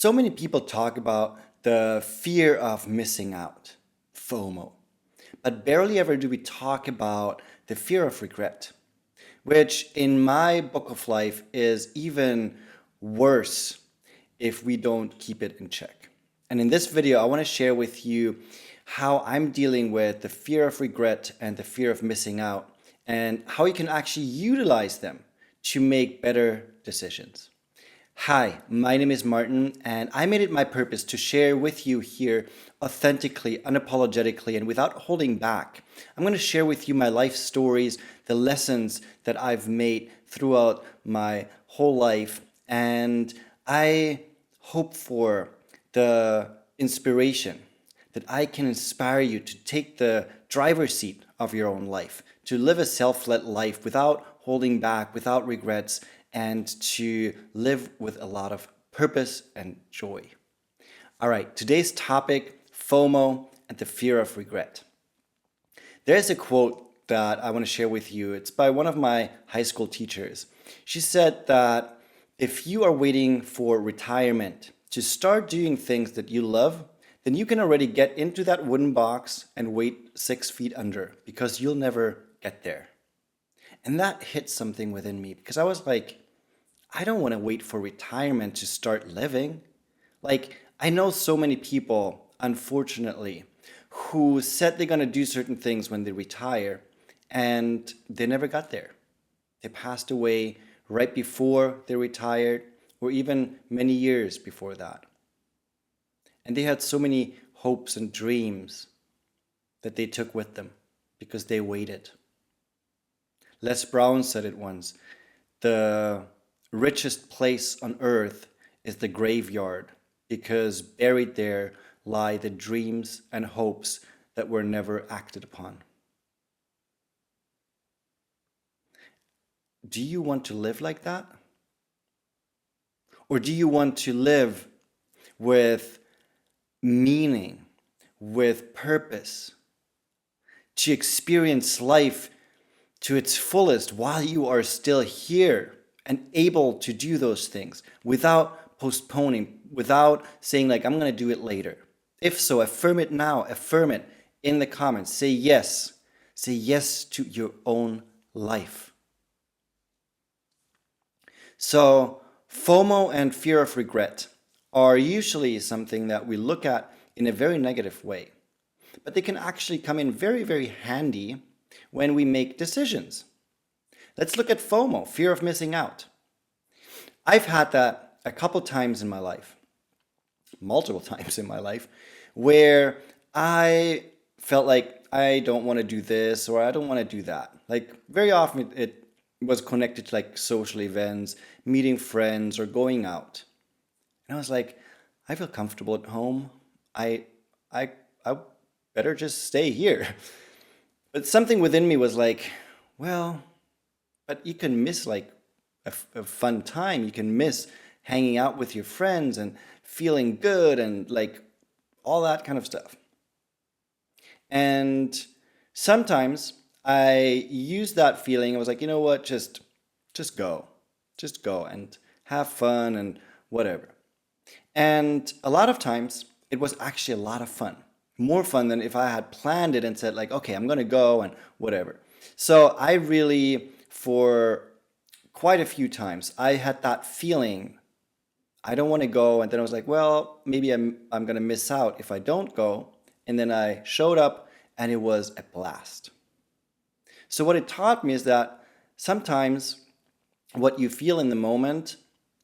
So many people talk about the fear of missing out, FOMO, but barely ever do we talk about the fear of regret, which in my book of life is even worse if we don't keep it in check. And in this video, I want to share with you how I'm dealing with the fear of regret and the fear of missing out, and how you can actually utilize them to make better decisions. Hi, my name is Martin, and I made it my purpose to share with you here authentically, unapologetically, and without holding back. I'm going to share with you my life stories, the lessons that I've made throughout my whole life, and I hope for the inspiration that I can inspire you to take the driver's seat of your own life, to live a self-led life without holding back, without regrets, and to live with a lot of purpose and joy. All right, today's topic, FOMO and the fear of regret. There's a quote that I want to share with you. It's by one of my high school teachers. She said that if you are waiting for retirement to start doing things that you love, then you can already get into that wooden box and wait 6 feet under, because you'll never get there. And that hit something within me, because I was like, I don't want to wait for retirement to start living. Like, I know so many people, unfortunately, who said they're going to do certain things when they retire, and they never got there. They passed away right before they retired, or even many years before that. And they had so many hopes and dreams that they took with them because they waited. Les Brown said it once, the richest place on earth is the graveyard, because buried there lie the dreams and hopes that were never acted upon. Do you want to live like that? Or do you want to live with meaning, with purpose, to experience life to its fullest while you are still here and able to do those things without postponing, without saying like, I'm going to do it later? If so, affirm it now, affirm it in the comments. Say yes. Say yes to your own life. So FOMO and fear of regret are usually something that we look at in a very negative way, but they can actually come in very, very handy when we make decisions. Let's look at FOMO, fear of missing out. I've had that a couple times in my life, multiple times in my life, where I felt like I don't want to do this or I don't want to do that. Like, very often it was connected to like social events, meeting friends, or going out. And I was like, I feel comfortable at home. I I better just stay here. But something within me was like, well, but you can miss like a fun time. You can miss hanging out with your friends and feeling good and like all that kind of stuff. And sometimes I used that feeling. I was like, you know what, just go. Just go and have fun and whatever. And a lot of times it was actually a lot of fun. More fun than if I had planned it and said like, okay, I'm gonna go and whatever. So I really, for quite a few times, I had that feeling, I don't want to go, and then I was like, well, maybe I'm gonna miss out if I don't go. And then I showed up and it was a blast. So what it taught me is that sometimes what you feel in the moment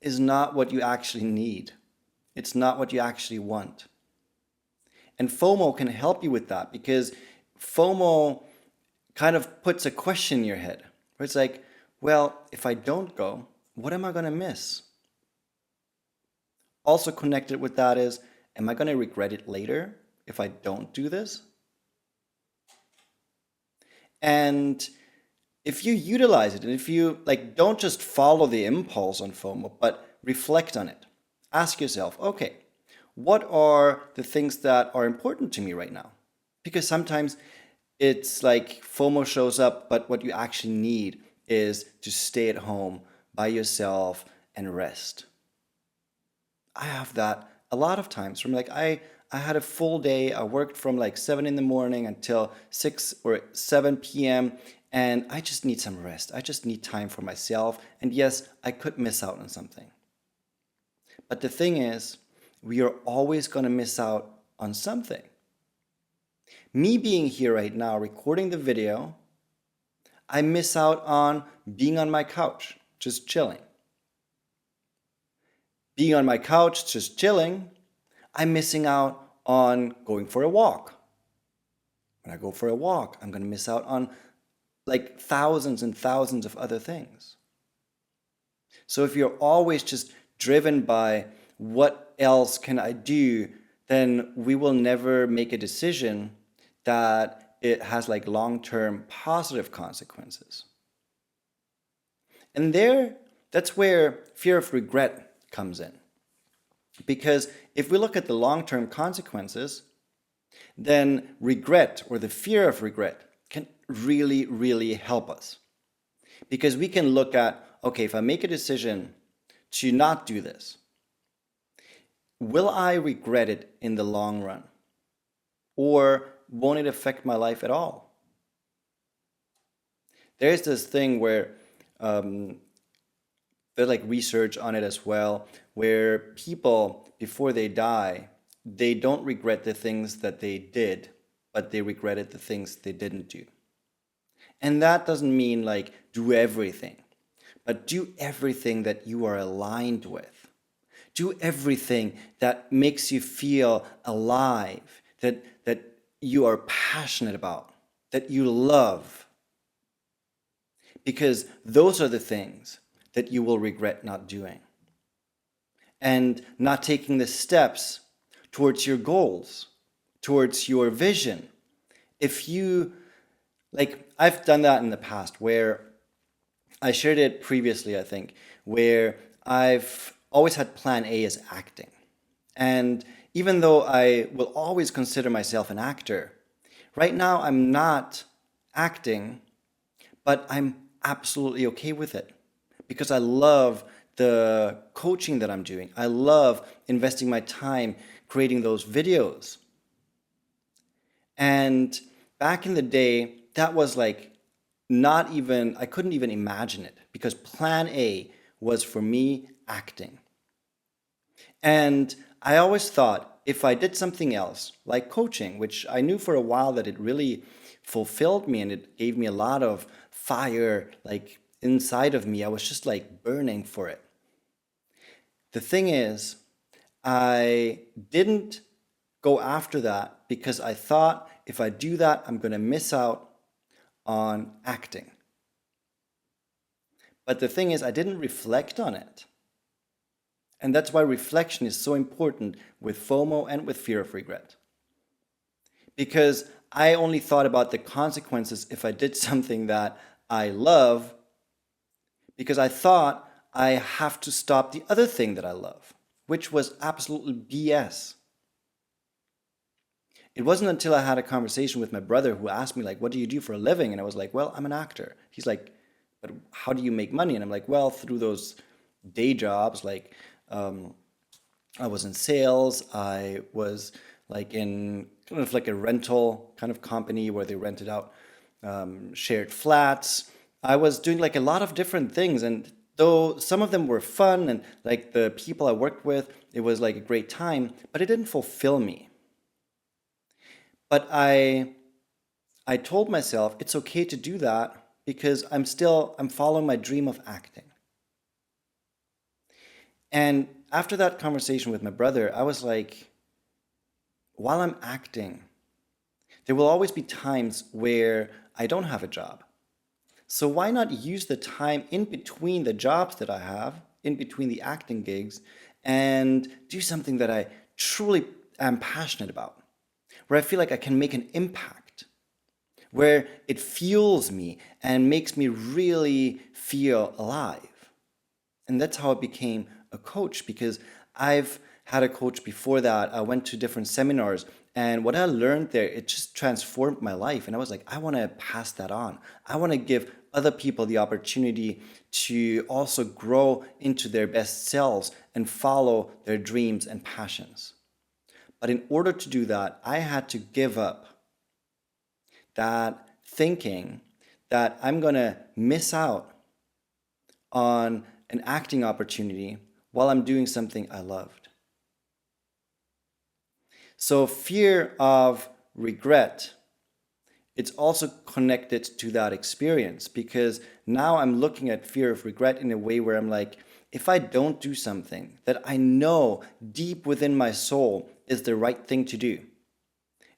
is not what you actually need. It's not what you actually want. And FOMO can help you with that, because FOMO kind of puts a question in your head where it's like, well, if I don't go, what am I going to miss? Also connected with that is, am I going to regret it later if I don't do this? And if you utilize it, and if you like, don't just follow the impulse on FOMO, but reflect on it. Ask yourself, okay, what are the things that are important to me right now? Because sometimes it's like FOMO shows up, but what you actually need is to stay at home by yourself and rest. I have that a lot of times from like I had a full day. I worked from like 7 in the morning until 6 or 7 p.m. and I just need some rest. I just need time for myself. And yes, I could miss out on something. But the thing is, we are always going to miss out on something. Me being here right now recording the video, I miss out on being on my couch, just chilling. Being on my couch, just chilling, I'm missing out on going for a walk. When I go for a walk, I'm going to miss out on like thousands and thousands of other things. So if you're always just driven by what else can I do, then we will never make a decision that it has like long-term positive consequences. And that's where fear of regret comes in. Because if we look at the long-term consequences, then regret or the fear of regret can really, really help us. Because we can look at, okay, if I make a decision to not do this, will I regret it in the long run? Or won't it affect my life at all? There's this thing where there's like research on it as well, where people, before they die, they don't regret the things that they did, but they regretted the things they didn't do. And that doesn't mean like do everything, but do everything that you are aligned with. Do everything that makes you feel alive, that you are passionate about, that you love. Because those are the things that you will regret not doing. And not taking the steps towards your goals, towards your vision. If you, like, I've done that in the past where I shared it previously, I think, where I've always had plan A as acting. And even though I will always consider myself an actor, right now I'm not acting, but I'm absolutely okay with it because I love the coaching that I'm doing. I love investing my time creating those videos. And back in the day, that was like not even, I couldn't even imagine it because plan A was for me acting. And I always thought if I did something else, like coaching, which I knew for a while that it really fulfilled me and it gave me a lot of fire, like inside of me, I was just like burning for it. The thing is, I didn't go after that because I thought if I do that, I'm going to miss out on acting. But the thing is, I didn't reflect on it. And that's why reflection is so important with FOMO and with fear of regret. Because I only thought about the consequences if I did something that I love, because I thought I have to stop the other thing that I love, which was absolutely BS. It wasn't until I had a conversation with my brother who asked me, like, what do you do for a living? And I was like, well, I'm an actor. He's like, but how do you make money? And I'm like, well, through those day jobs, like I was in sales. I was like in kind of like a rental kind of company where they rented out shared flats. I was doing like a lot of different things, and though some of them were fun and like the people I worked with, it was like a great time, but it didn't fulfill me. But I told myself it's okay to do that because I'm following my dream of acting. And after that conversation with my brother, I was like, while I'm acting, there will always be times where I don't have a job. So why not use the time in between the jobs that I have, in between the acting gigs, and do something that I truly am passionate about, where I feel like I can make an impact, where it fuels me and makes me really feel alive. And that's how I became a coach, because I've had a coach before that. I went to different seminars And what I learned there, it just transformed my life. And I was like, I want to pass that on. I want to give other people the opportunity to also grow into their best selves and follow their dreams and passions. But in order to do that, I had to give up that thinking that I'm going to miss out on an acting opportunity while I'm doing something I loved. So fear of regret, it's also connected to that experience, because now I'm looking at fear of regret in a way where I'm like, if I don't do something that I know deep within my soul is the right thing to do,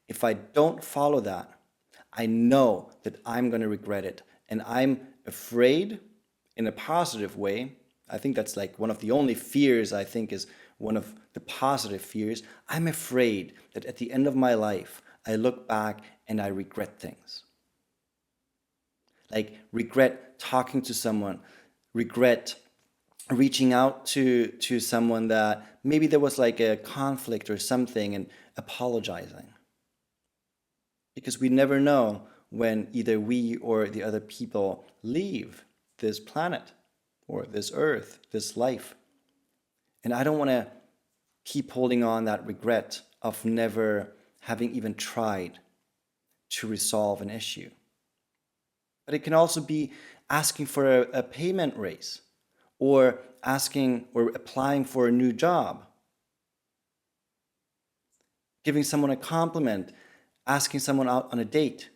if I don't follow that, I know that I'm going to regret it. And I'm afraid in a positive way. I think that's like one of the only fears I think is one of the positive fears. I'm afraid that at the end of my life, I look back and I regret things. Like regret talking to someone, regret reaching out to someone that maybe there was like a conflict or something and apologizing. Because we never know when either we or the other people leave this planet or this earth, this life. And I don't want to keep holding on that regret of never having even tried to resolve an issue. But it can also be asking for a payment raise, or asking or applying for a new job, giving someone a compliment, asking someone out on a date.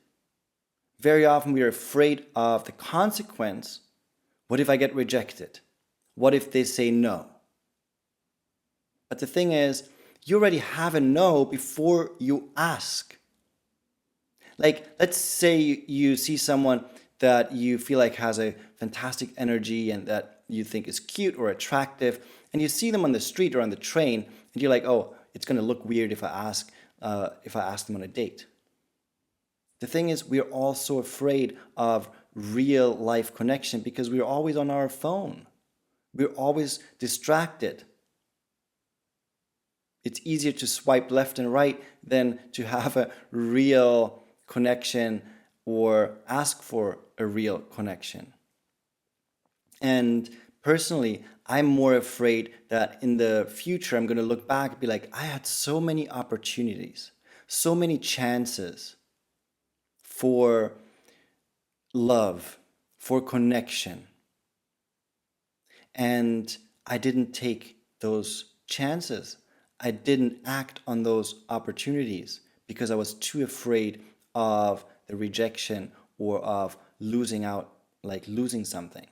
Very often we are afraid of the consequence. What if I get rejected? What if they say no? But the thing is, you already have a no before you ask. Like, let's say you see someone that you feel like has a fantastic energy and that you think is cute or attractive, and you see them on the street or on the train, and you're like, oh, it's going to look weird if I ask them on a date. The thing is, we're all so afraid of real life connection because we're always on our phone. We're always distracted. It's easier to swipe left and right than to have a real connection or ask for a real connection. And personally, I'm more afraid that in the future, I'm going to look back and be like, I had so many opportunities, so many chances for love, for connection. And I didn't take those chances. I didn't act on those opportunities because I was too afraid of the rejection or of losing out, like losing something.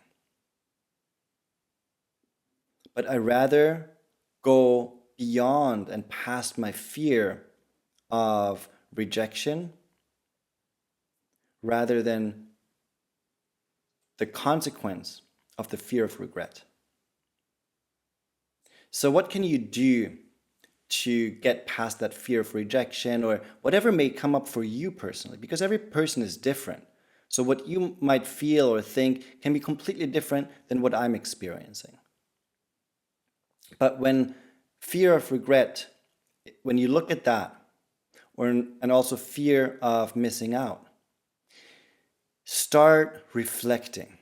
But I rather go beyond and past my fear of rejection rather than the consequence of the fear of regret. So what can you do to get past that fear of rejection or whatever may come up for you personally? Because every person is different. So what you might feel or think can be completely different than what I'm experiencing. But when fear of regret, when you look at that, and also fear of missing out, start reflecting.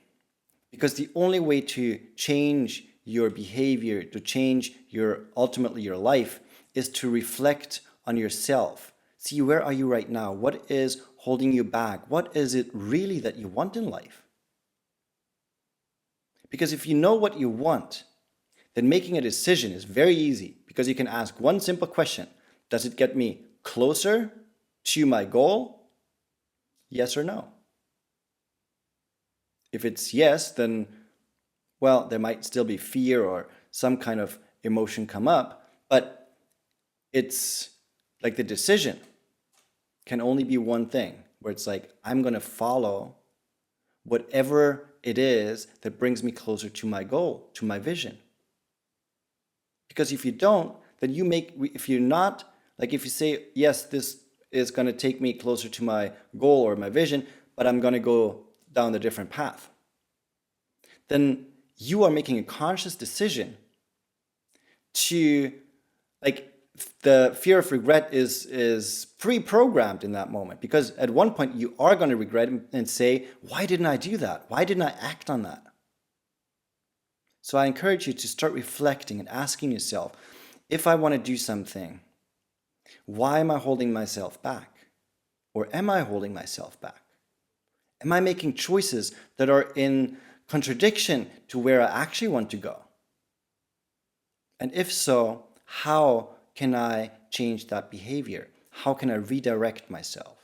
Because the only way to change your behavior, to change ultimately your life, is to reflect on yourself. See, where are you right now? What is holding you back? What is it really that you want in life? Because if you know what you want, then making a decision is very easy, because you can ask one simple question. Does it get me closer to my goal? Yes or no? If it's yes, then, well, there might still be fear or some kind of emotion come up, but it's like the decision can only be one thing, where it's like, I'm going to follow whatever it is that brings me closer to my goal, to my vision. Because if you don't, then if you're not, like if you say, yes, this is going to take me closer to my goal or my vision, but I'm going to go down a different path, then you are making a conscious decision to, like, the fear of regret is pre-programmed in that moment, because at one point you are going to regret and say, why didn't I do that? Why didn't I act on that? So I encourage you to start reflecting and asking yourself, if I want to do something, why am I holding myself back? Or am I holding myself back? Am I making choices that are in contradiction to where I actually want to go? And if so, how can I change that behavior? How can I redirect myself?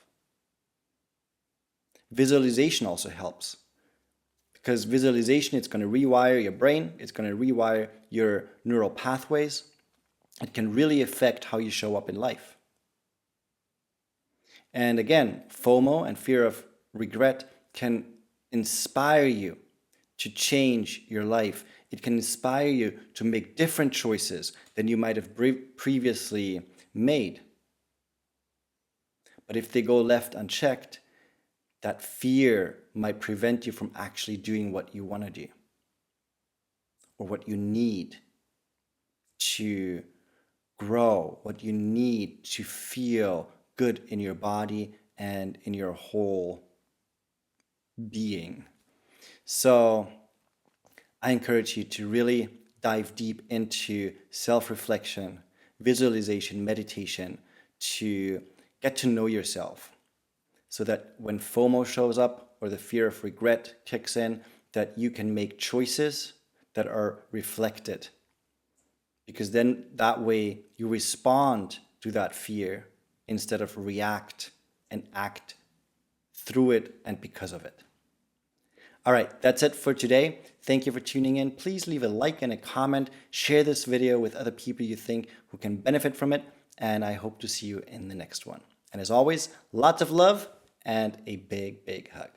Visualization also helps, because visualization, it's going to rewire your brain, it's going to rewire your neural pathways. It can really affect how you show up in life. And again, FOMO and fear of regret can inspire you to change your life. It can inspire you to make different choices than you might have previously made. But if they go left unchecked, that fear might prevent you from actually doing what you want to do, or what you need to grow, what you need to feel good in your body and in your whole being. So I encourage you to really dive deep into self-reflection, visualization, meditation, to get to know yourself, so that when FOMO shows up or the fear of regret kicks in, that you can make choices that are reflected. Because then that way you respond to that fear instead of react and act through it and because of it. All right, that's it for today. Thank you for tuning in. Please leave a like and a comment. Share this video with other people you think who can benefit from it. And I hope to see you in the next one. And as always, lots of love and a big, big hug.